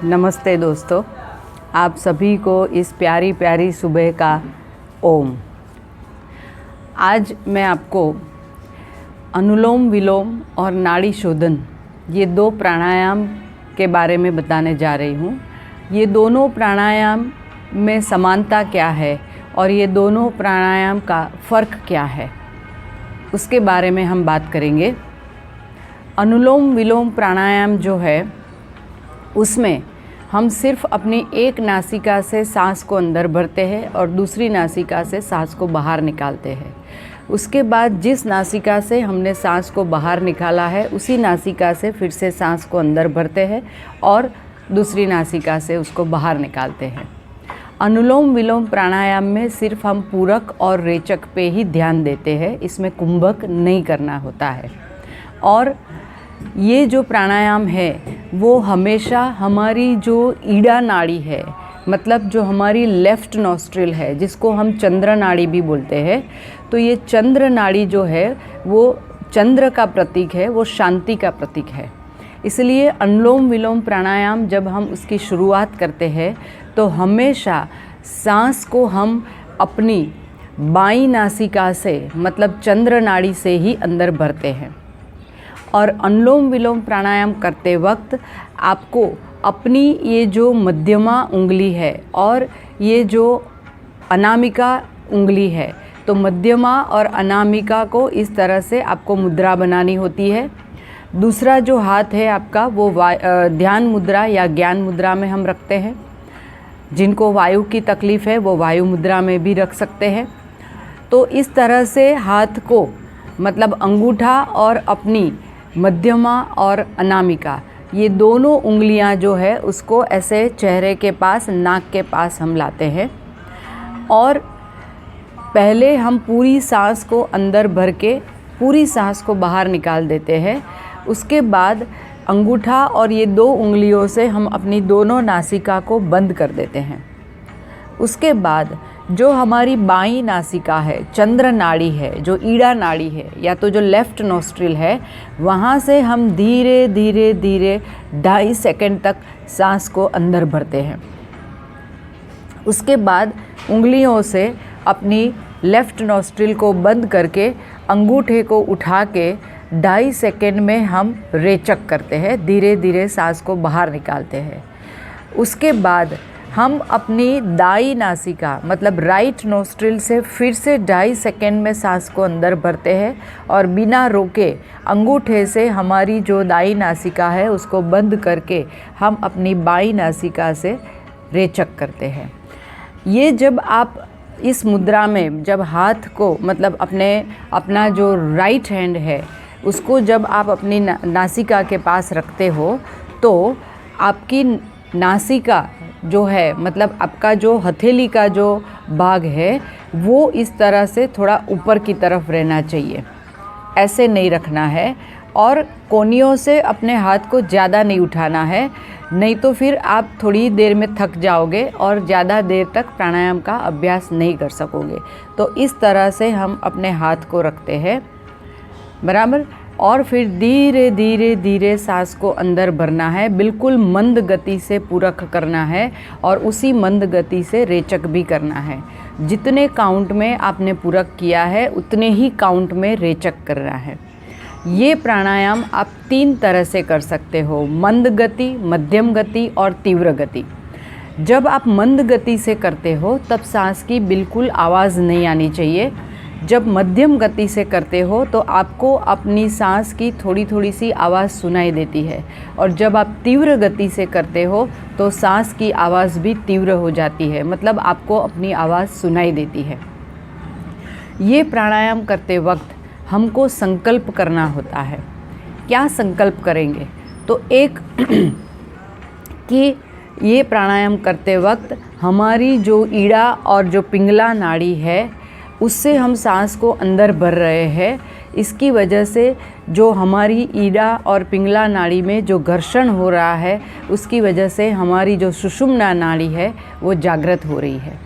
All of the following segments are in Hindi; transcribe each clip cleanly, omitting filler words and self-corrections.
नमस्ते दोस्तों, आप सभी को इस प्यारी प्यारी सुबह का ओम। आज मैं आपको अनुलोम विलोम और नाड़ी शोधन ये दो प्राणायाम के बारे में बताने जा रही हूँ। ये दोनों प्राणायाम में समानता क्या है और ये दोनों प्राणायाम का फ़र्क क्या है, उसके बारे में हम बात करेंगे। अनुलोम विलोम प्राणायाम जो है उसमें हम सिर्फ अपनी एक नासिका से सांस को अंदर भरते हैं और दूसरी नासिका से सांस को बाहर निकालते हैं। उसके बाद जिस नासिका से हमने सांस को बाहर निकाला है उसी नासिका से फिर से सांस को अंदर भरते हैं और दूसरी नासिका से उसको बाहर निकालते हैं। अनुलोम विलोम प्राणायाम में सिर्फ हम पूरक और रेचक पे ही ध्यान देते हैं, इसमें कुंभक नहीं करना होता है। और ये जो प्राणायाम है वो हमेशा हमारी जो ईड़ा नाड़ी है, मतलब जो हमारी लेफ़्ट नॉस्ट्रिल है, जिसको हम चंद्र नाड़ी भी बोलते हैं, तो ये चंद्र नाड़ी जो है वो चंद्र का प्रतीक है, वो शांति का प्रतीक है। इसलिए अनुलोम विलोम प्राणायाम जब हम उसकी शुरुआत करते हैं तो हमेशा सांस को हम अपनी बाईं नासिका से, मतलब चंद्र नाड़ी से ही अंदर भरते हैं। और अनुलोम विलोम प्राणायाम करते वक्त आपको अपनी ये जो मध्यमा उंगली है और ये जो अनामिका उंगली है, तो मध्यमा और अनामिका को इस तरह से आपको मुद्रा बनानी होती है। दूसरा जो हाथ है आपका वो ध्यान मुद्रा या ज्ञान मुद्रा में हम रखते हैं। जिनको वायु की तकलीफ़ है वो वायु मुद्रा में भी रख सकते हैं। तो इस तरह से हाथ को, मतलब अंगूठा और अपनी मध्यमा और अनामिका, ये दोनों उंगलियां जो है उसको ऐसे चेहरे के पास, नाक के पास हम लाते हैं और पहले हम पूरी सांस को अंदर भर के पूरी सांस को बाहर निकाल देते हैं। उसके बाद अंगूठा और ये दो उंगलियों से हम अपनी दोनों नासिका को बंद कर देते हैं। उसके बाद जो हमारी बाईं नासिका है, चंद्र नाड़ी है, जो ईड़ा नाड़ी है या तो जो लेफ़्ट नॉस्ट्रिल है, वहाँ से हम धीरे धीरे धीरे 2.5 सेकंड तक सांस को अंदर भरते हैं। उसके बाद उंगलियों से अपनी लेफ़्ट नॉस्ट्रिल को बंद करके अंगूठे को उठा के 2.5 सेकंड में हम रेचक करते हैं, धीरे धीरे सांस को बाहर निकालते हैं। उसके बाद हम अपनी दाई नासिका, मतलब राइट नोस्ट्रिल से फिर से 2.5 सेकंड में सांस को अंदर भरते हैं और बिना रोके अंगूठे से हमारी जो दाई नासिका है उसको बंद करके हम अपनी बाई नासिका से रेचक करते हैं। ये जब आप इस मुद्रा में, जब हाथ को, मतलब अपना जो राइट हैंड है उसको जब आप अपनी नासिका के पास रखते हो तो आपकी नासिका जो है, मतलब आपका जो हथेली का जो भाग है वो इस तरह से थोड़ा ऊपर की तरफ रहना चाहिए, ऐसे नहीं रखना है। और कोनियों से अपने हाथ को ज़्यादा नहीं उठाना है, नहीं तो फिर आप थोड़ी देर में थक जाओगे और ज़्यादा देर तक प्राणायाम का अभ्यास नहीं कर सकोगे। तो इस तरह से हम अपने हाथ को रखते हैं, बराबर। और फिर धीरे धीरे धीरे सांस को अंदर भरना है, बिल्कुल मंद गति से पूरक करना है और उसी मंद गति से रेचक भी करना है। जितने काउंट में आपने पूरक किया है उतने ही काउंट में रेचक करना है। ये प्राणायाम आप 3 तरह से कर सकते हो, मंद गति, मध्यम गति और तीव्र गति। जब आप मंद गति से करते हो तब सांस की बिल्कुल आवाज़ नहीं आनी चाहिए। जब मध्यम गति से करते हो तो आपको अपनी सांस की थोड़ी थोड़ी सी आवाज़ सुनाई देती है और जब आप तीव्र गति से करते हो तो सांस की आवाज़ भी तीव्र हो जाती है, मतलब आपको अपनी आवाज़ सुनाई देती है। ये प्राणायाम करते वक्त हमको संकल्प करना होता है। क्या संकल्प करेंगे? तो एक कि ये प्राणायाम करते वक्त हमारी जो ईड़ा और जो पिंगला नाड़ी है उससे हम सांस को अंदर भर रहे हैं। इसकी वजह से जो हमारी ईड़ा और पिंगला नाड़ी में जो घर्षण हो रहा है उसकी वजह से हमारी जो सुषुम्ना नाड़ी है वो जागृत हो रही है।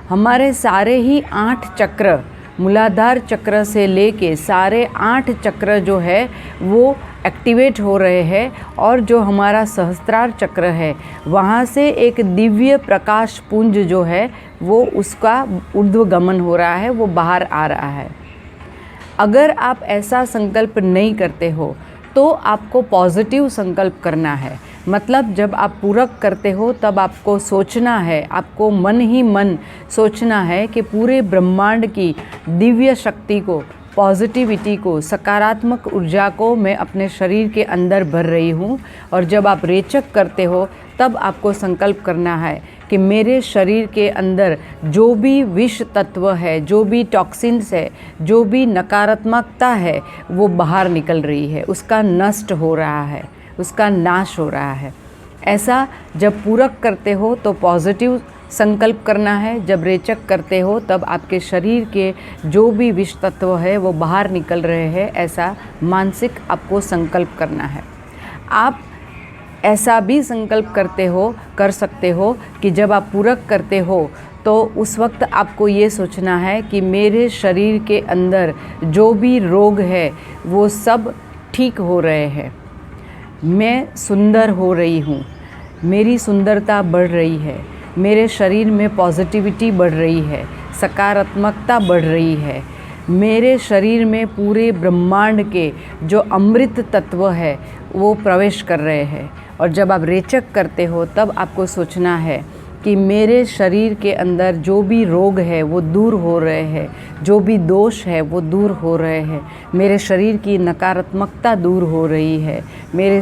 हमारे सारे ही 8 चक्र मूलाधार चक्र से लेके सारे 8 चक्र जो है वो एक्टिवेट हो रहे हैं और जो हमारा सहस्त्रार चक्र है वहाँ से एक दिव्य प्रकाश पुंज जो है वो उसका ऊर्ध्वगमन हो रहा है, वो बाहर आ रहा है। अगर आप ऐसा संकल्प नहीं करते हो तो आपको पॉजिटिव संकल्प करना है। मतलब जब आप पूरक करते हो तब आपको सोचना है, आपको मन ही मन सोचना है कि पूरे ब्रह्मांड की दिव्य शक्ति को, पॉजिटिविटी को, सकारात्मक ऊर्जा को मैं अपने शरीर के अंदर भर रही हूँ। और जब आप रेचक करते हो तब आपको संकल्प करना है कि मेरे शरीर के अंदर जो भी विष तत्व है, जो भी टॉक्सिन्स है, जो भी नकारात्मकता है वो बाहर निकल रही है, उसका नष्ट हो रहा है, उसका नाश हो रहा है। ऐसा जब पूरक करते हो तो पॉजिटिव संकल्प करना है, जब रेचक करते हो तब आपके शरीर के जो भी विष तत्व है वो बाहर निकल रहे हैं, ऐसा मानसिक आपको संकल्प करना है। आप ऐसा भी संकल्प कर सकते हो कि जब आप पूरक करते हो तो उस वक्त आपको ये सोचना है कि मेरे शरीर के अंदर जो भी रोग है वो सब ठीक हो रहे हैं, मैं सुंदर हो रही हूँ, मेरी सुंदरता बढ़ रही है, मेरे शरीर में पॉजिटिविटी बढ़ रही है, सकारात्मकता बढ़ रही है, मेरे शरीर में पूरे ब्रह्मांड के जो अमृत तत्व है वो प्रवेश कर रहे हैं। और जब आप रेचक करते हो तब आपको सोचना है कि मेरे शरीर के अंदर जो भी रोग है वो दूर हो रहे हैं, जो भी दोष है वो दूर हो रहे हैं, मेरे शरीर की नकारात्मकता दूर हो रही है, मेरे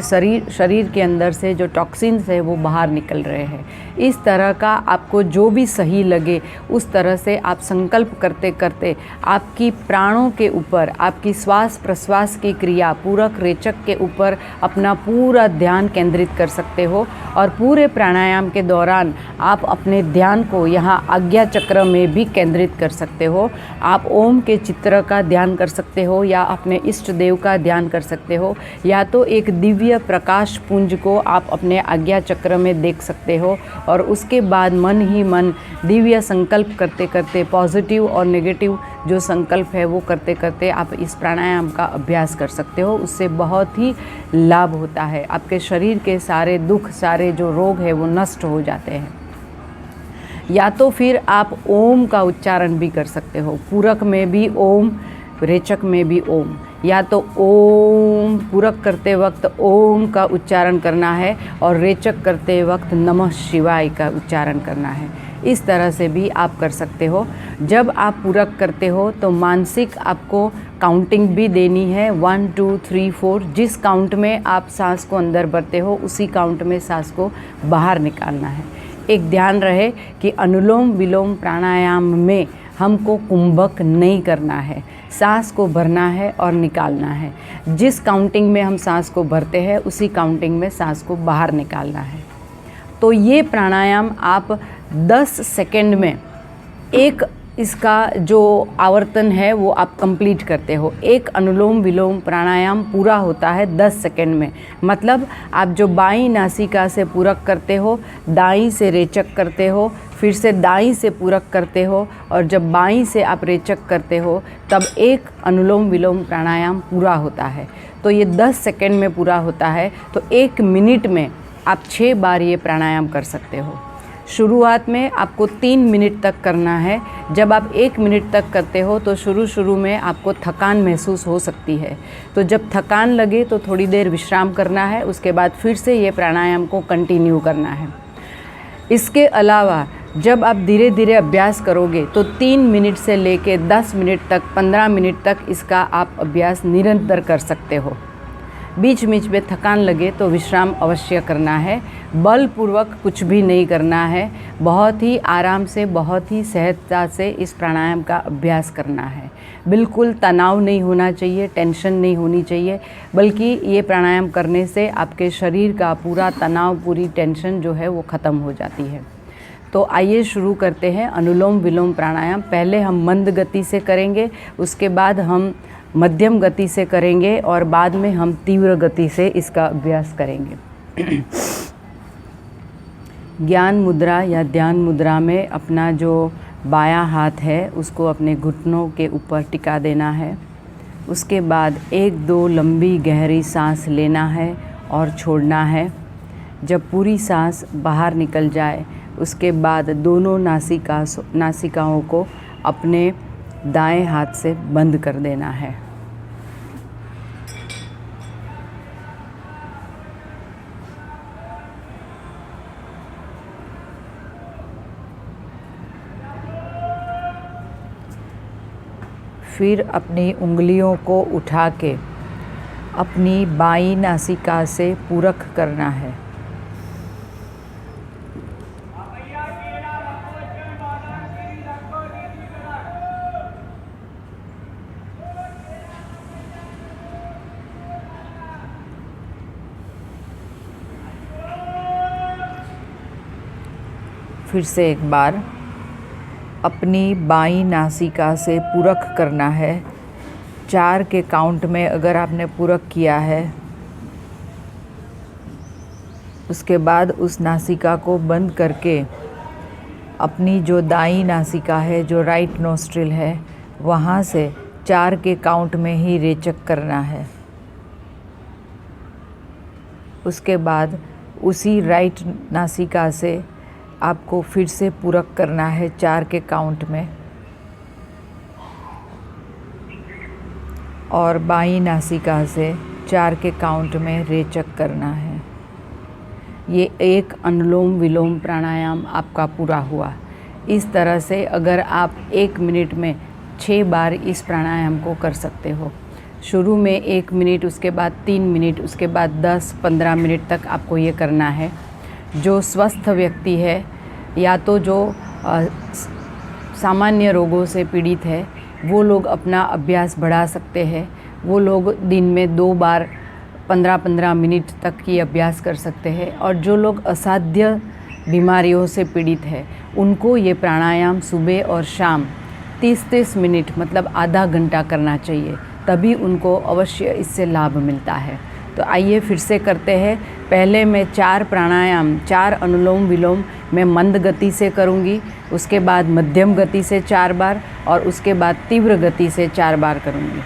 शरीर के अंदर से जो टॉक्सिन्स है वो बाहर निकल रहे हैं। इस तरह का आपको जो भी सही लगे उस तरह से आप संकल्प करते करते आपकी प्राणों के ऊपर, आपकी श्वास प्रश्वास की क्रिया, पूरक रेचक के ऊपर अपना पूरा ध्यान केंद्रित कर सकते हो। और पूरे प्राणायाम के दौरान आप अपने ध्यान को यहाँ आज्ञा चक्र में भी केंद्रित कर सकते हो। आप ओम के चित्र का ध्यान कर सकते हो या अपने इष्ट देव का ध्यान कर सकते हो, या तो एक दिव्य प्रकाश पुंज को आप अपने आज्ञा चक्र में देख सकते हो। और उसके बाद मन ही मन दिव्य संकल्प करते करते, पॉजिटिव और नेगेटिव जो संकल्प है वो करते करते आप इस प्राणायाम का अभ्यास कर सकते हो। उससे बहुत ही लाभ होता है, आपके शरीर के सारे दुख, सारे जो रोग है वो नष्ट हो जाते हैं। या तो फिर आप ओम का उच्चारण भी कर सकते हो, पूरक में भी ओम, रेचक में भी ओम। या तो ओम पूरक करते वक्त ओम का उच्चारण करना है और रेचक करते वक्त नमः शिवाय का उच्चारण करना है। इस तरह से भी आप कर सकते हो। जब आप पूरक करते हो तो मानसिक आपको काउंटिंग भी देनी है, 1 2 3 4। जिस काउंट में आप सांस को अंदर भरते हो उसी काउंट में सांस को बाहर निकालना है। एक ध्यान रहे कि अनुलोम विलोम प्राणायाम में हमको कुंभक नहीं करना है, सांस को भरना है और निकालना है। जिस काउंटिंग में हम सांस को भरते हैं उसी काउंटिंग में सांस को बाहर निकालना है। तो ये प्राणायाम आप 10 सेकंड में एक इसका जो आवर्तन है वो आप कंप्लीट करते हो। एक अनुलोम विलोम प्राणायाम पूरा होता है 10 सेकंड में। मतलब आप जो बाईं नासिका से पूरक करते हो, दाईं से रेचक करते हो, फिर से दाईं से पूरक करते हो, और जब बाईं से आप रेचक करते हो तब एक अनुलोम विलोम प्राणायाम पूरा होता है। तो ये 10 सेकंड में पूरा होता है। तो 1 मिनट में आप 6 बार ये प्राणायाम कर सकते हो। शुरुआत में आपको 3 मिनट तक करना है। जब आप 1 मिनट तक करते हो तो शुरू में आपको थकान महसूस हो सकती है। तो जब थकान लगे तो थोड़ी देर विश्राम करना है, उसके बाद फिर से ये प्राणायाम को कंटिन्यू करना है। इसके अलावा जब आप धीरे धीरे अभ्यास करोगे तो 3 मिनट से लेके 10 मिनट तक, 15 मिनट तक इसका आप अभ्यास निरंतर कर सकते हो। बीच बीच में थकान लगे तो विश्राम अवश्य करना है। बलपूर्वक कुछ भी नहीं करना है। बहुत ही आराम से, बहुत ही सहजता से इस प्राणायाम का अभ्यास करना है। बिल्कुल तनाव नहीं होना चाहिए, टेंशन नहीं होनी चाहिए, बल्कि ये प्राणायाम करने से आपके शरीर का पूरा तनाव, पूरी टेंशन जो है वो ख़त्म हो जाती है। तो आइए शुरू करते हैं अनुलोम विलोम प्राणायाम। पहले हम मंद गति से करेंगे, उसके बाद हम मध्यम गति से करेंगे और बाद में हम तीव्र गति से इसका अभ्यास करेंगे। ज्ञान मुद्रा या ध्यान मुद्रा में अपना जो बायां हाथ है उसको अपने घुटनों के ऊपर टिका देना है। उसके बाद 1-2 लंबी गहरी सांस लेना है और छोड़ना है। जब पूरी सांस बाहर निकल जाए उसके बाद दोनों नासिकाओं को अपने दाएं हाथ से बंद कर देना है। फिर अपनी उंगलियों को उठा के अपनी बाईं नासिका से पूरक करना है। फिर से एक बार अपनी बाईं नासिका से पूरक करना है। 4 के काउंट में अगर आपने पूरक किया है उसके बाद उस नासिका को बंद करके अपनी जो दाईं नासिका है, जो राइट नोस्ट्रिल है, वहाँ से 4 के काउंट में ही रेचक करना है। उसके बाद उसी राइट नासिका से आपको फिर से पूरक करना है 4 के काउंट में, और बाईं नासिका से 4 के काउंट में रेचक करना है। ये एक अनुलोम विलोम प्राणायाम आपका पूरा हुआ। इस तरह से अगर आप 1 मिनट में 6 बार इस प्राणायाम को कर सकते हो। शुरू में 1 मिनट, उसके बाद 3 मिनट, उसके बाद 10-15 मिनट तक आपको ये करना है। जो स्वस्थ व्यक्ति है या तो जो सामान्य रोगों से पीड़ित है वो लोग अपना अभ्यास बढ़ा सकते हैं। वो लोग दिन में 2 बार 15-15 मिनट तक की अभ्यास कर सकते हैं। और जो लोग असाध्य बीमारियों से पीड़ित है उनको ये प्राणायाम सुबह और शाम 30-30 मिनट मतलब आधा घंटा करना चाहिए, तभी उनको अवश्य इससे लाभ मिलता है। तो आइए फिर से करते हैं। पहले मैं 4 प्राणायाम, 4 अनुलोम विलोम मैं मंद गति से करूँगी, उसके बाद मध्यम गति से 4 बार और उसके बाद तीव्र गति से 4 बार करूँगी।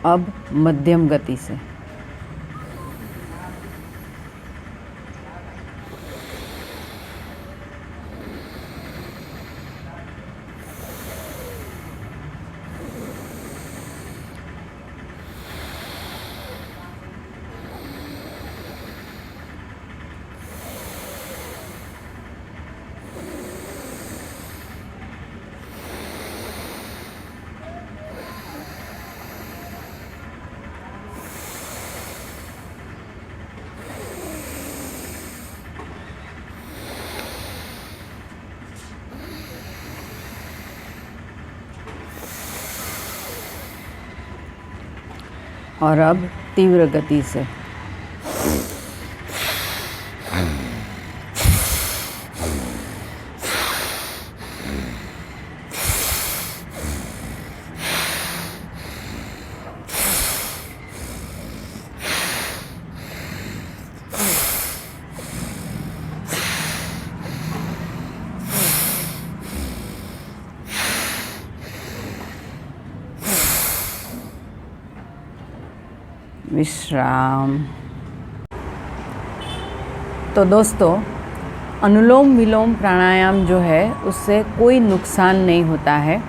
अब मध्यम गति से। और अब तीव्र गति से। विश्राम। तो दोस्तों, अनुलोम विलोम प्राणायाम जो है उससे कोई नुकसान नहीं होता है।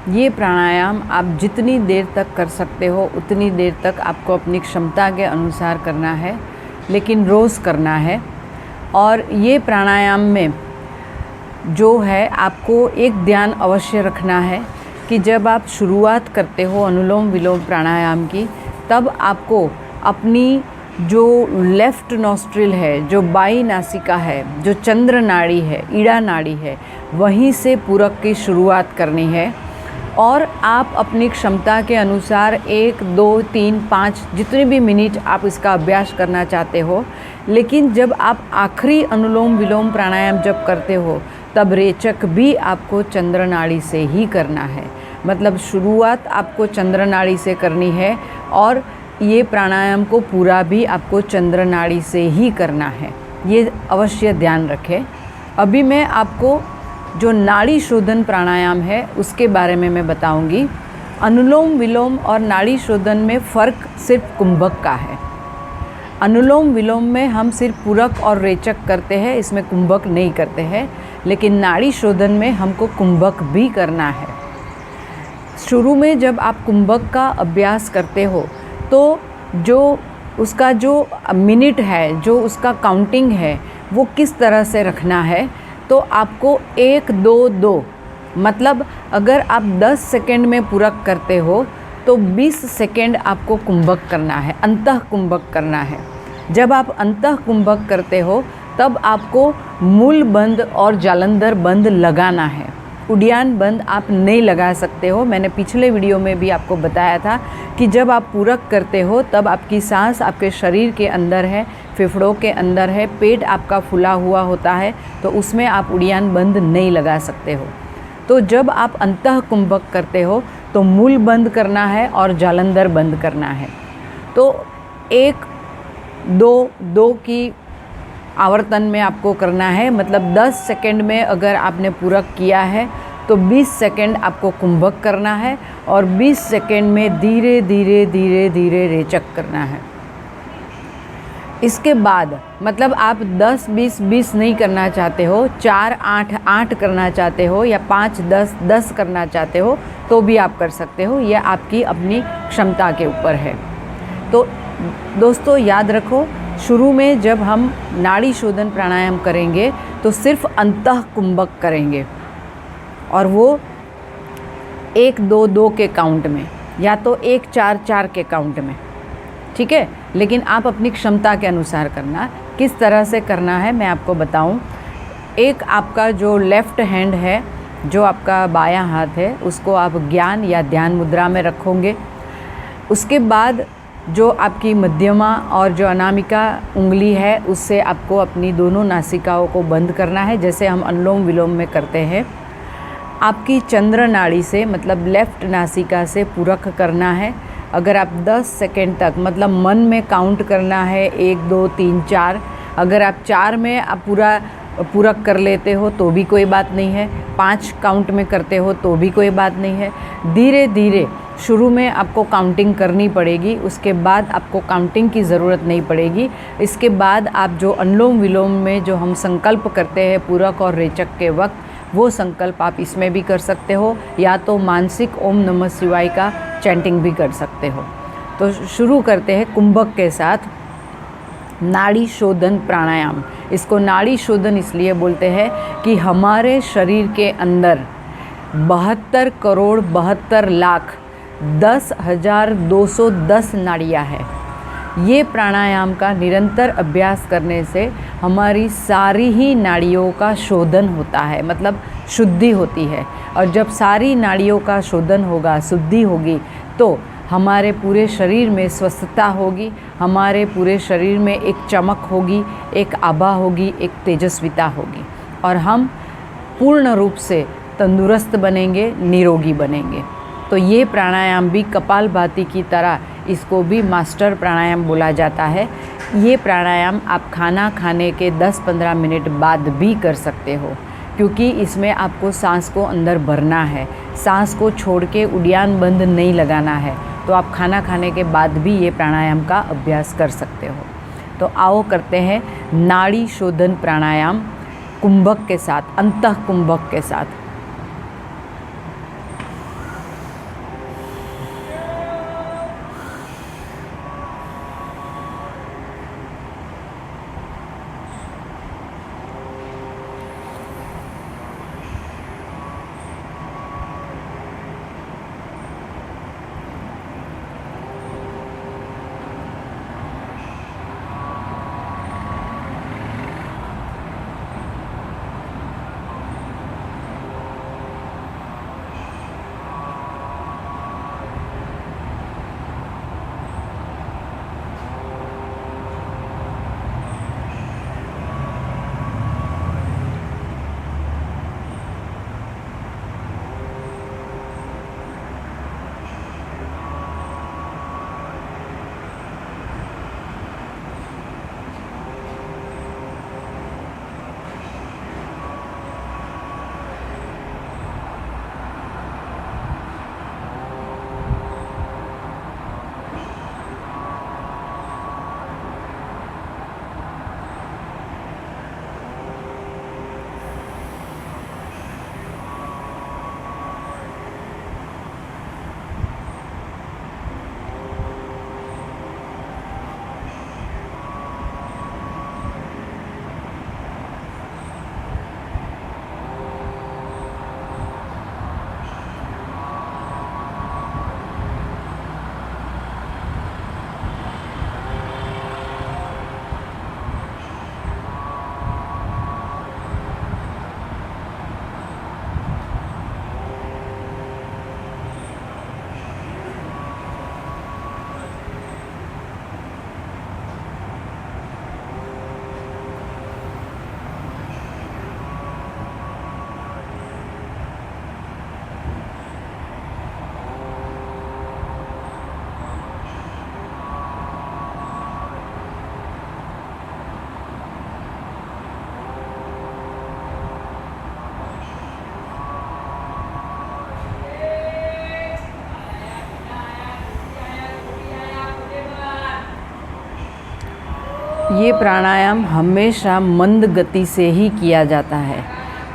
ये प्राणायाम आप जितनी देर तक कर सकते हो उतनी देर तक आपको अपनी क्षमता के अनुसार करना है, लेकिन रोज़ करना है। और ये प्राणायाम में जो है आपको एक ध्यान अवश्य रखना है कि जब आप शुरुआत करते हो अनुलोम विलोम प्राणायाम की, तब आपको अपनी जो लेफ़्ट नॉस्ट्रिल है, जो बाई नासिका है, जो चंद्र नाड़ी है, ईड़ा नाड़ी है, वहीं से पूरक की शुरुआत करनी है। और आप अपनी क्षमता के अनुसार 1, 2, 3, 5 जितने भी मिनट आप इसका अभ्यास करना चाहते हो, लेकिन जब आप आखिरी अनुलोम विलोम प्राणायाम जब करते हो तब रेचक भी आपको चंद्र नाड़ी से ही करना है। मतलब शुरुआत आपको चंद्र नाड़ी से करनी है और ये प्राणायाम को पूरा भी आपको चंद्र नाड़ी से ही करना है, ये अवश्य ध्यान रखें। अभी मैं आपको जो नाड़ी शोधन प्राणायाम है उसके बारे में मैं बताऊंगी। अनुलोम विलोम और नाड़ी शोधन में फ़र्क सिर्फ कुंभक का है। अनुलोम विलोम में हम सिर्फ पूरक और रेचक करते हैं, इसमें कुंभक नहीं करते हैं, लेकिन नाड़ी शोधन में हमको कुंभक भी करना है। शुरू में जब आप कुंभक का अभ्यास करते हो तो जो उसका जो मिनट है, जो उसका काउंटिंग है, वो किस तरह से रखना है, तो आपको 1, 2, 2 मतलब अगर आप 10 सेकेंड में पूरक करते हो तो 20 सेकेंड आपको कुंभक करना है, अंतः कुंभक करना है। जब आप अंतः कुंभक करते हो तब आपको मूल बंद और जालंधर बंद लगाना है। उड्डयन बंद आप नहीं लगा सकते हो। मैंने पिछले वीडियो में भी आपको बताया था कि जब आप पूरक करते हो तब आपकी सांस आपके शरीर के अंदर है, फेफड़ों के अंदर है, पेट आपका फुला हुआ होता है, तो उसमें आप उड्डयन बंद नहीं लगा सकते हो। तो जब आप अंतः कुंभक करते हो तो मूल बंद करना है और जालंधर बंद करना है। तो 1, 2, 2 की आवर्तन में आपको करना है। मतलब 10 सेकेंड में अगर आपने पूरक किया है तो 20 सेकेंड आपको कुंभक करना है और 20 सेकेंड में धीरे धीरे धीरे धीरे रेचक करना है। इसके बाद मतलब आप 10, 20, 20 नहीं करना चाहते हो, 4, 8, 8 करना चाहते हो या 5, 10, 10 करना चाहते हो तो भी आप कर सकते हो। यह आपकी अपनी क्षमता के ऊपर है। तो दोस्तों याद रखो, शुरू में जब हम नाड़ी शोधन प्राणायाम करेंगे तो सिर्फ अंतः कुंभक करेंगे और वो 1, 2, 2 के काउंट में या तो 1, 4, 4 के काउंट में, ठीक है। लेकिन आप अपनी क्षमता के अनुसार करना। किस तरह से करना है मैं आपको बताऊं। एक आपका जो लेफ़्ट हैंड है, जो आपका बायां हाथ है, उसको आप ज्ञान या ध्यान मुद्रा में रखोगे। उसके बाद जो आपकी मध्यमा और जो अनामिका उंगली है उससे आपको अपनी दोनों नासिकाओं को बंद करना है, जैसे हम अनुलोम विलोम में करते हैं। आपकी चंद्र नाड़ी से मतलब लेफ़्ट नासिका से पूरक करना है। अगर आप 10 सेकेंड तक मतलब मन में काउंट करना है 1, 2, 3, 4। अगर आप 4 में आप पूरक कर लेते हो तो भी कोई बात नहीं है, 5 काउंट में करते हो तो भी कोई बात नहीं है। धीरे धीरे शुरू में आपको काउंटिंग करनी पड़ेगी, उसके बाद आपको काउंटिंग की ज़रूरत नहीं पड़ेगी। इसके बाद आप जो अनुलोम विलोम में जो हम संकल्प करते हैं पूरक और रेचक के वक्त, वो संकल्प आप इसमें भी कर सकते हो या तो मानसिक ओम नमः शिवाय का चैंटिंग भी कर सकते हो। तो शुरू करते हैं कुंभक के साथ नाड़ी शोधन प्राणायाम। इसको नाड़ी शोधन इसलिए बोलते हैं कि हमारे शरीर के अंदर 72 करोड़ 72 लाख 10,210 नाड़ियाँ हैं। ये प्राणायाम का निरंतर अभ्यास करने से हमारी सारी ही नाड़ियों का शोधन होता है, मतलब शुद्धि होती है। और जब सारी नाड़ियों का शोधन होगा, शुद्धि होगी, तो हमारे पूरे शरीर में स्वस्थता होगी, हमारे पूरे शरीर में एक चमक होगी, एक आभा होगी, एक तेजस्विता होगी और हम पूर्ण रूप से तंदुरुस्त बनेंगे, निरोगी बनेंगे। तो ये प्राणायाम भी कपालभाति की तरह इसको भी मास्टर प्राणायाम बोला जाता है। ये प्राणायाम आप खाना खाने के 10-15 मिनट बाद भी कर सकते हो, क्योंकि इसमें आपको सांस को अंदर भरना है, सांस को छोड़ के उड्डयन बंद नहीं लगाना है। तो आप खाना खाने के बाद भी ये प्राणायाम का अभ्यास कर सकते हो। तो आओ करते हैं नाड़ी शोधन प्राणायाम कुंभक के साथ, अंतः कुंभक के साथ। ये प्राणायाम हमेशा मंद गति से ही किया जाता है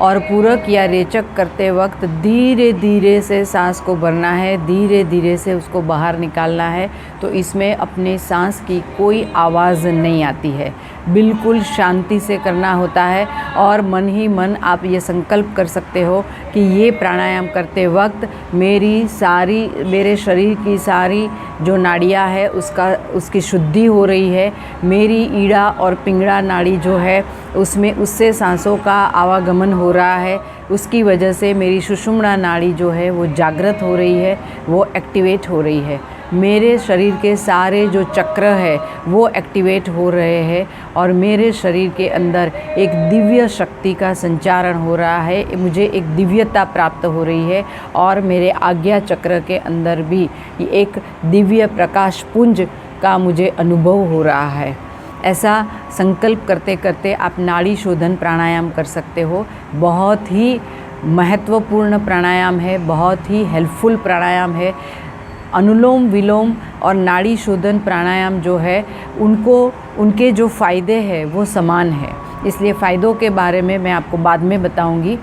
और पूरक या रेचक करते वक्त धीरे धीरे से सांस को भरना है, धीरे धीरे से उसको बाहर निकालना है। तो इसमें अपने सांस की कोई आवाज़ नहीं आती है, बिल्कुल शांति से करना होता है। और मन ही मन आप ये संकल्प कर सकते हो कि ये प्राणायाम करते वक्त मेरे शरीर की सारी जो नाड़ियाँ है उसकी शुद्धि हो रही है। मेरी ईड़ा और पिंगला नाड़ी जो है उससे सांसों का आवागमन हो रहा है, उसकी वजह से मेरी सुषुम्ना नाड़ी जो है वो जागृत हो रही है, वो एक्टिवेट हो रही है। मेरे शरीर के सारे जो चक्र है वो एक्टिवेट हो रहे हैं और मेरे शरीर के अंदर एक दिव्य शक्ति का संचारण हो रहा है, मुझे एक दिव्यता प्राप्त हो रही है और मेरे आज्ञा चक्र के अंदर भी एक दिव्य प्रकाश पुंज का मुझे अनुभव हो रहा है। ऐसा संकल्प करते करते आप नाड़ी शोधन प्राणायाम कर सकते हो। बहुत ही महत्वपूर्ण प्राणायाम है, बहुत ही हेल्पफुल प्राणायाम है। अनुलोम विलोम और नाड़ी शोधन प्राणायाम जो है उनके जो फ़ायदे हैं वो समान है, इसलिए फ़ायदों के बारे में मैं आपको बाद में बताऊंगी।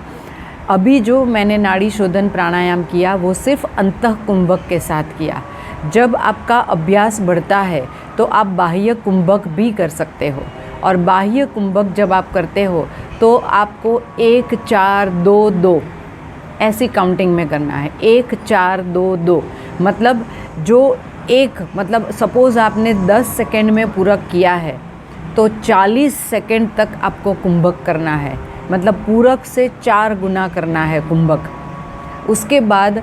अभी जो मैंने नाड़ी शोधन प्राणायाम किया वो सिर्फ अंतः कुंभक के साथ किया। जब आपका अभ्यास बढ़ता है तो आप बाह्य कुंभक भी कर सकते हो और बाह्य कुंभक जब आप करते हो तो आपको 1 4 2 2 ऐसी काउंटिंग में करना है। 1 4 2 2 मतलब मतलब सपोज़ आपने 10 सेकेंड में पूरक किया है तो 40 सेकेंड तक आपको कुंभक करना है, मतलब पूरक से 4 गुना करना है कुंभक। उसके बाद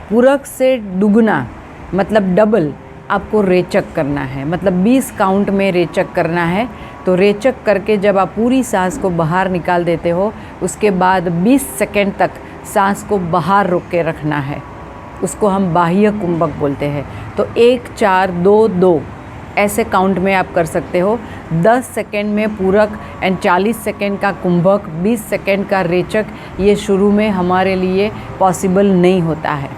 पूरक से दुगुना मतलब डबल आपको रेचक करना है, मतलब 20 काउंट में रेचक करना है। तो रेचक करके जब आप पूरी सांस को बाहर निकाल देते हो उसके बाद 20 सेकेंड तक सांस को बाहर रोक के रखना है, उसको हम बाह्य कुंभक बोलते हैं। तो 1 4 2 2 ऐसे काउंट में आप कर सकते हो। 10 सेकेंड में पूरक एंड 40 सेकेंड का कुंभक, 20 सेकेंड का रेचक, ये शुरू में हमारे लिए पॉसिबल नहीं होता है।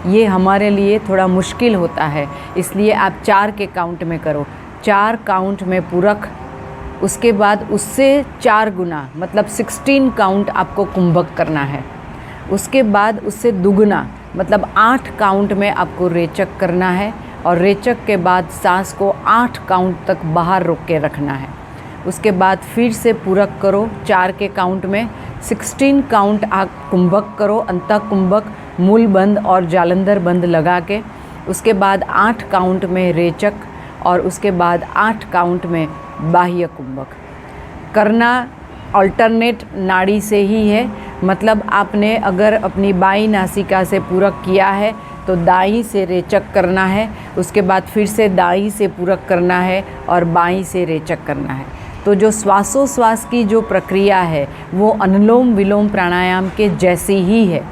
ये हमारे लिए थोड़ा मुश्किल होता है, इसलिए आप 4 के काउंट में करो। 4 काउंट में पूरक, उसके बाद उससे 4 गुना मतलब 16 काउंट आपको कुंभक करना है। उसके बाद उससे दुगना मतलब 8 काउंट में आपको रेचक करना है, और रेचक के बाद सांस को 8 काउंट तक बाहर रोक के रखना है। उसके बाद फिर से पूरक करो 4 के काउंट में, 16 काउंट आप कुंभक करो, अंतः कुंभक, मूल बंद और जालंधर बंद लगा के। उसके बाद 8 काउंट में रेचक, और उसके बाद 8 काउंट में बाह्य कुंभक करना। अल्टरनेट नाड़ी से ही है, मतलब आपने अगर अपनी बाईं नासिका से पूरक किया है तो दाईं से रेचक करना है, उसके बाद फिर से दाईं से पूरक करना है और बाईं से रेचक करना है। तो जो श्वासोश्वास की जो प्रक्रिया है वो अनुलोम विलोम प्राणायाम के जैसी ही है।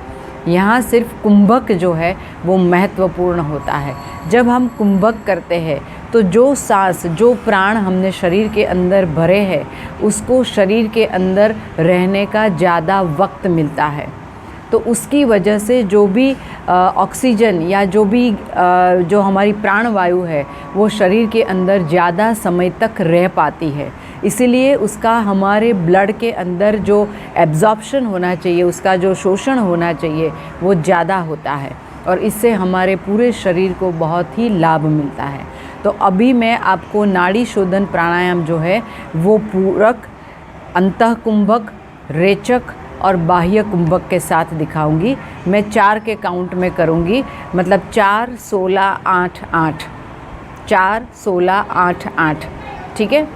यहाँ सिर्फ कुंभक जो है वो महत्वपूर्ण होता है। जब हम कुंभक करते हैं तो जो सांस, जो प्राण हमने शरीर के अंदर भरे हैं, उसको शरीर के अंदर रहने का ज़्यादा वक्त मिलता है। तो उसकी वजह से जो भी ऑक्सीजन या जो हमारी प्राणवायु है वो शरीर के अंदर ज़्यादा समय तक रह पाती है। इसीलिए उसका हमारे ब्लड के अंदर जो एब्जॉर्प्शन होना चाहिए, उसका जो शोषण होना चाहिए वो ज़्यादा होता है, और इससे हमारे पूरे शरीर को बहुत ही लाभ मिलता है। तो अभी मैं आपको नाड़ी शोधन प्राणायाम जो है वो पूरक, अंतः कुंभक, रेचक और बाह्य कुंभक के साथ दिखाऊंगी। मैं 4 के काउंट में करूंगी, मतलब 4, 16, 8, 8, 4, 16, 8, 8, ठीक है।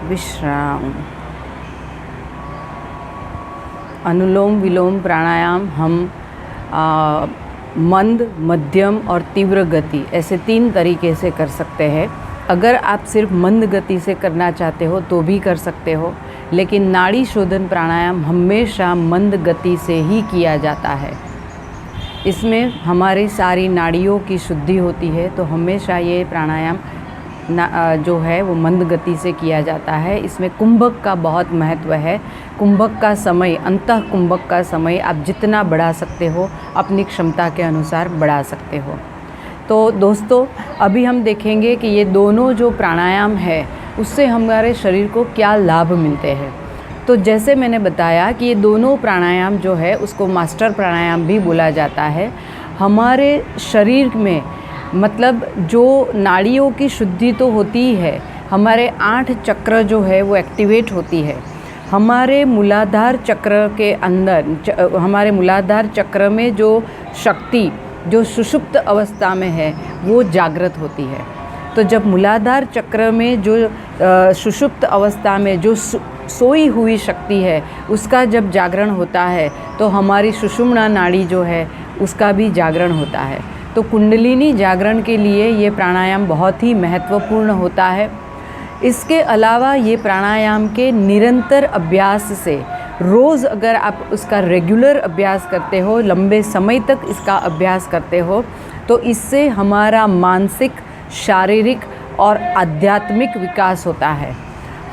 विश्राम। अनुलोम विलोम प्राणायाम हम मंद, मध्यम और तीव्र गति ऐसे 3 तरीके से कर सकते हैं। अगर आप सिर्फ मंद गति से करना चाहते हो तो भी कर सकते हो, लेकिन नाड़ी शोधन प्राणायाम हमेशा मंद गति से ही किया जाता है। इसमें हमारी सारी नाड़ियों की शुद्धि होती है, तो हमेशा ये प्राणायाम जो है वो मंद गति से किया जाता है। इसमें कुंभक का बहुत महत्व है। कुंभक का समय, अंतः कुंभक का समय आप जितना बढ़ा सकते हो अपनी क्षमता के अनुसार बढ़ा सकते हो। तो दोस्तों, अभी हम देखेंगे कि ये दोनों जो प्राणायाम है उससे हमारे शरीर को क्या लाभ मिलते हैं। तो जैसे मैंने बताया कि ये दोनों प्राणायाम जो है उसको मास्टर प्राणायाम भी बोला जाता है। हमारे शरीर में मतलब जो नाड़ियों की शुद्धि तो होती है, हमारे 8 चक्र जो है वो एक्टिवेट होती है। हमारे मूलाधार चक्र के अंदर हमारे मूलाधार चक्र में जो शक्ति जो सुषुप्त अवस्था में है वो जागृत होती है। तो जब मूलाधार चक्र में जो सुषुप्त अवस्था में जो सोई हुई शक्ति है उसका जब जागरण होता है तो हमारी सुषुम्ना नाड़ी जो है उसका भी जागरण होता है। तो कुंडलिनी जागरण के लिए ये प्राणायाम बहुत ही महत्वपूर्ण होता है। इसके अलावा ये प्राणायाम के निरंतर अभ्यास से रोज़ अगर आप उसका रेगुलर अभ्यास करते हो, लंबे समय तक इसका अभ्यास करते हो, तो इससे हमारा मानसिक, शारीरिक और आध्यात्मिक विकास होता है।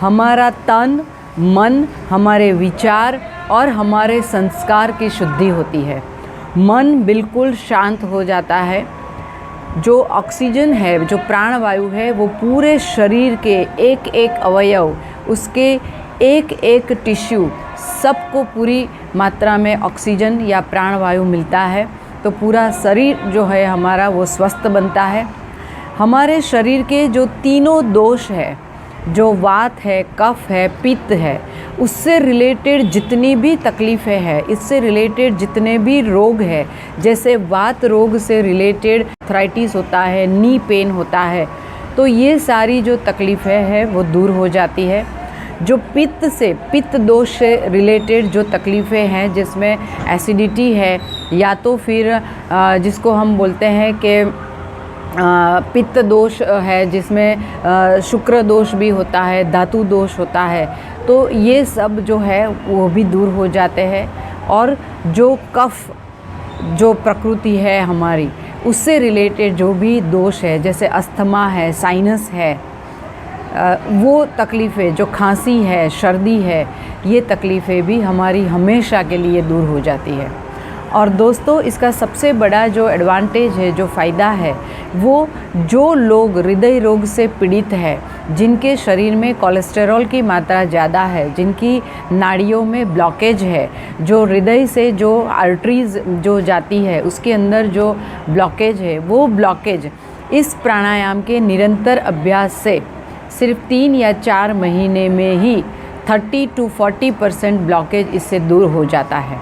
हमारा तन, मन, हमारे विचार और हमारे संस्कार की शुद्धि होती है। मन बिल्कुल शांत हो जाता है। जो ऑक्सीजन है, जो प्राणवायु है, वो पूरे शरीर के एक एक अवयव, उसके एक एक टिश्यू, सबको पूरी मात्रा में ऑक्सीजन या प्राणवायु मिलता है। तो पूरा शरीर जो है हमारा वो स्वस्थ बनता है। हमारे शरीर के जो तीनों दोष है, जो वात है, कफ है, पित्त है, उससे रिलेटेड जितनी भी तकलीफ़ें हैं, इससे रिलेटेड जितने भी रोग हैं, जैसे वात रोग से रिलेटेड आर्थराइटिस होता है, नी पेन होता है, तो ये सारी जो तकलीफ़ें हैं वो दूर हो जाती है। जो पित्त दोष से रिलेटेड जो तकलीफ़ें हैं, जिसमें एसिडिटी है या तो फिर जिसको हम बोलते हैं कि पित्त दोष है, जिसमें शुक्र दोष भी होता है, धातु दोष होता है, तो ये सब जो है वो भी दूर हो जाते हैं। और जो कफ जो प्रकृति है हमारी, उससे रिलेटेड जो भी दोष है, जैसे अस्थमा है, साइनस है, वो तकलीफ़ें, जो खांसी है, सर्दी है, ये तकलीफ़ें भी हमारी हमेशा के लिए दूर हो जाती है। और दोस्तों, इसका सबसे बड़ा जो एडवांटेज है, जो फ़ायदा है, वो जो लोग हृदय रोग से पीड़ित है, जिनके शरीर में कोलेस्टेरॉल की मात्रा ज़्यादा है, जिनकी नाड़ियों में ब्लॉकेज है, जो हृदय से जो आर्टरीज़ जो जाती है उसके अंदर जो ब्लॉकेज है, वो ब्लॉकेज इस प्राणायाम के निरंतर अभ्यास से सिर्फ 3 या 4 महीने में ही 30 to 40% ब्लॉकेज इससे दूर हो जाता है।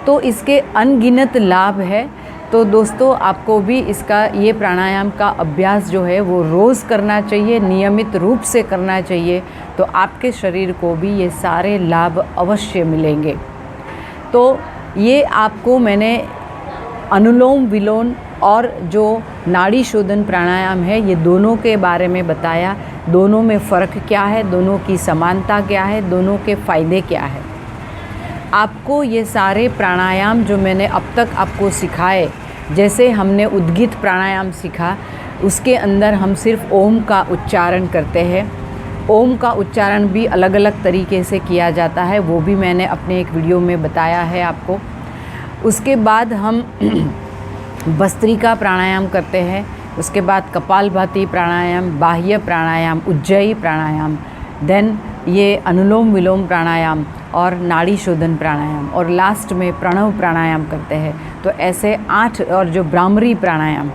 तो इसके अनगिनत लाभ है। तो दोस्तों, आपको भी इसका ये प्राणायाम का अभ्यास जो है वो रोज़ करना चाहिए, नियमित रूप से करना चाहिए, तो आपके शरीर को भी ये सारे लाभ अवश्य मिलेंगे। तो ये आपको मैंने अनुलोम विलोम और जो नाड़ी शोधन प्राणायाम है, ये दोनों के बारे में बताया। दोनों में फ़र्क क्या है, दोनों की समानता क्या है, दोनों के फ़ायदे क्या है। आपको ये सारे प्राणायाम जो मैंने अब तक आपको सिखाए, जैसे हमने उद्गीत प्राणायाम सीखा, उसके अंदर हम सिर्फ ओम का उच्चारण करते हैं। ओम का उच्चारण भी अलग अलग तरीके से किया जाता है, वो भी मैंने अपने एक वीडियो में बताया है आपको। उसके बाद हम भस्त्रिका प्राणायाम करते हैं। उसके बाद कपालभाति प्राणायाम, बाह्य प्राणायाम, उज्जयी प्राणायाम, देन ये अनुलोम विलोम प्राणायाम और नाड़ी शोधन प्राणायाम, और लास्ट में प्रणव प्राणायाम करते हैं। तो ऐसे 8, और जो भ्रामरी प्राणायाम,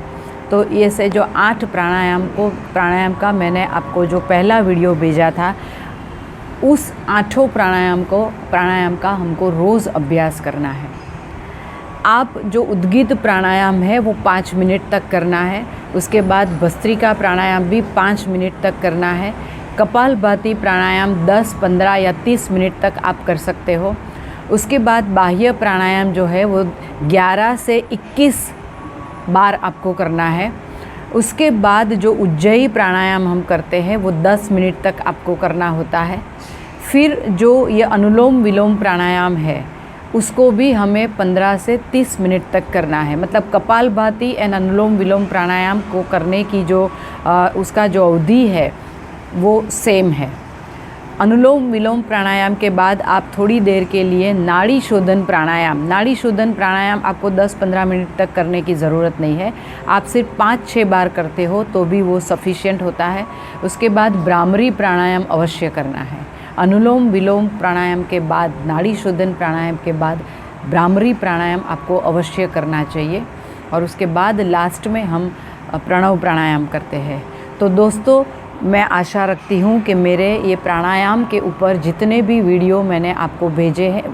तो ऐसे जो 8 प्राणायाम का मैंने आपको जो पहला वीडियो भेजा था, उस 8 प्राणायाम का हमको रोज़ अभ्यास करना है। आप जो उद्गीत प्राणायाम है वो 5 मिनट तक करना है। उसके बाद भस्त्रिका प्राणायाम भी 5 मिनट तक करना है। कपालभाति प्राणायाम 10, 15 या 30 मिनट तक आप कर सकते हो। उसके बाद बाह्य प्राणायाम जो है वो 11 से 21 बार आपको करना है। उसके बाद जो उज्जयी प्राणायाम हम करते हैं वो 10 मिनट तक आपको करना होता है। फिर जो ये अनुलोम विलोम प्राणायाम है उसको भी हमें 15 से 30 मिनट तक करना है। मतलब कपालभाति एंड अनुलोम विलोम प्राणायाम को करने की जो उसका जो अवधि है वो सेम है। अनुलोम विलोम प्राणायाम के बाद आप थोड़ी देर के लिए नाड़ी शोधन प्राणायाम आपको 10-15 मिनट तक करने की ज़रूरत नहीं है। आप सिर्फ 5-6 बार करते हो तो भी वो सफिशिएंट होता है। उसके बाद भ्रामरी प्राणायाम अवश्य करना है। अनुलोम विलोम प्राणायाम के बाद, नाड़ी शोधन प्राणायाम के बाद भ्रामरी प्राणायाम आपको अवश्य करना चाहिए। और उसके बाद लास्ट में हम प्रणव प्राणायाम करते हैं। तो दोस्तों, मैं आशा रखती हूँ कि मेरे ये प्राणायाम के ऊपर जितने भी वीडियो मैंने आपको भेजे हैं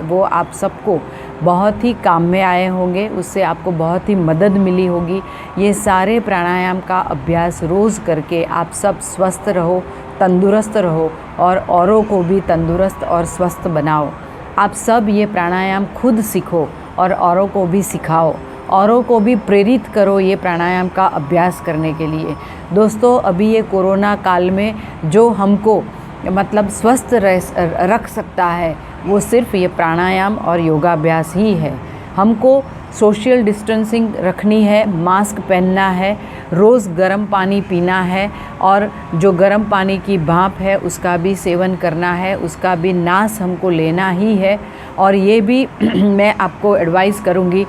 वो आप सबको बहुत ही काम में आए होंगे, उससे आपको बहुत ही मदद मिली होगी। ये सारे प्राणायाम का अभ्यास रोज़ करके आप सब स्वस्थ रहो, तंदुरुस्त रहो और औरों को भी तंदुरुस्त और स्वस्थ बनाओ। आप सब ये प्राणायाम खुद सीखो और औरों को भी सिखाओ, औरों को भी प्रेरित करो ये प्राणायाम का अभ्यास करने के लिए। दोस्तों, अभी ये कोरोना काल में जो हमको मतलब स्वस्थ रख सकता है वो सिर्फ ये प्राणायाम और योगाभ्यास ही है। हमको सोशल डिस्टेंसिंग रखनी है, मास्क पहनना है, रोज़ गर्म पानी पीना है और जो गर्म पानी की भाप है उसका भी सेवन करना है, उसका भी नाश हमको लेना ही है। और ये भी मैं आपको एडवाइस करूँगी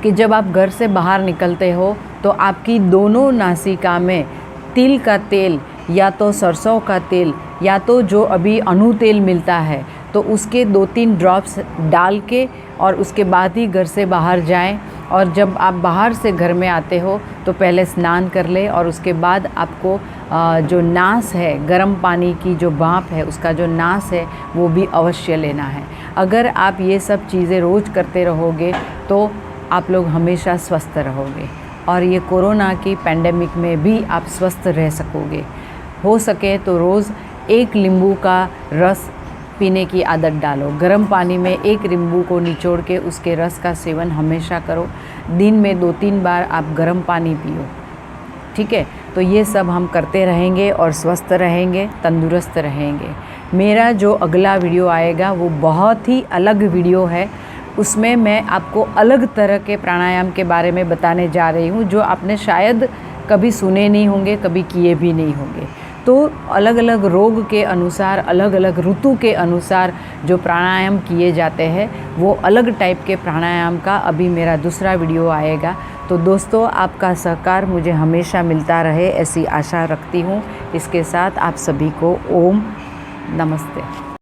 कि जब आप घर से बाहर निकलते हो तो आपकी दोनों नासिका में तिल का तेल या तो सरसों का तेल या तो जो अभी अनु तेल मिलता है तो उसके 2-3 ड्रॉप्स डाल के और उसके बाद ही घर से बाहर जाएं। और जब आप बाहर से घर में आते हो तो पहले स्नान कर ले और उसके बाद आपको जो नास है, गर्म पानी की जो भाप है उसका जो नास है वो भी अवश्य लेना है। अगर आप ये सब चीज़ें रोज़ करते रहोगे तो आप लोग हमेशा स्वस्थ रहोगे और ये कोरोना की पैंडेमिक में भी आप स्वस्थ रह सकोगे। हो सके तो रोज़ 1 नींबू का रस पीने की आदत डालो। गर्म पानी में 1 नींबू को निचोड़ के उसके रस का सेवन हमेशा करो। दिन में 2-3 बार आप गर्म पानी पियो, ठीक है। तो ये सब हम करते रहेंगे और स्वस्थ रहेंगे, तंदुरुस्त रहेंगे। मेरा जो अगला वीडियो आएगा वो बहुत ही अलग वीडियो है। उसमें मैं आपको अलग तरह के प्राणायाम के बारे में बताने जा रही हूँ जो आपने शायद कभी सुने नहीं होंगे, कभी किए भी नहीं होंगे। तो अलग अलग रोग के अनुसार, अलग अलग ऋतु के अनुसार जो प्राणायाम किए जाते हैं वो अलग टाइप के प्राणायाम का अभी मेरा दूसरा वीडियो आएगा। तो दोस्तों, आपका सहकार मुझे हमेशा मिलता रहे ऐसी आशा रखती हूँ। इसके साथ आप सभी को ओम नमस्ते।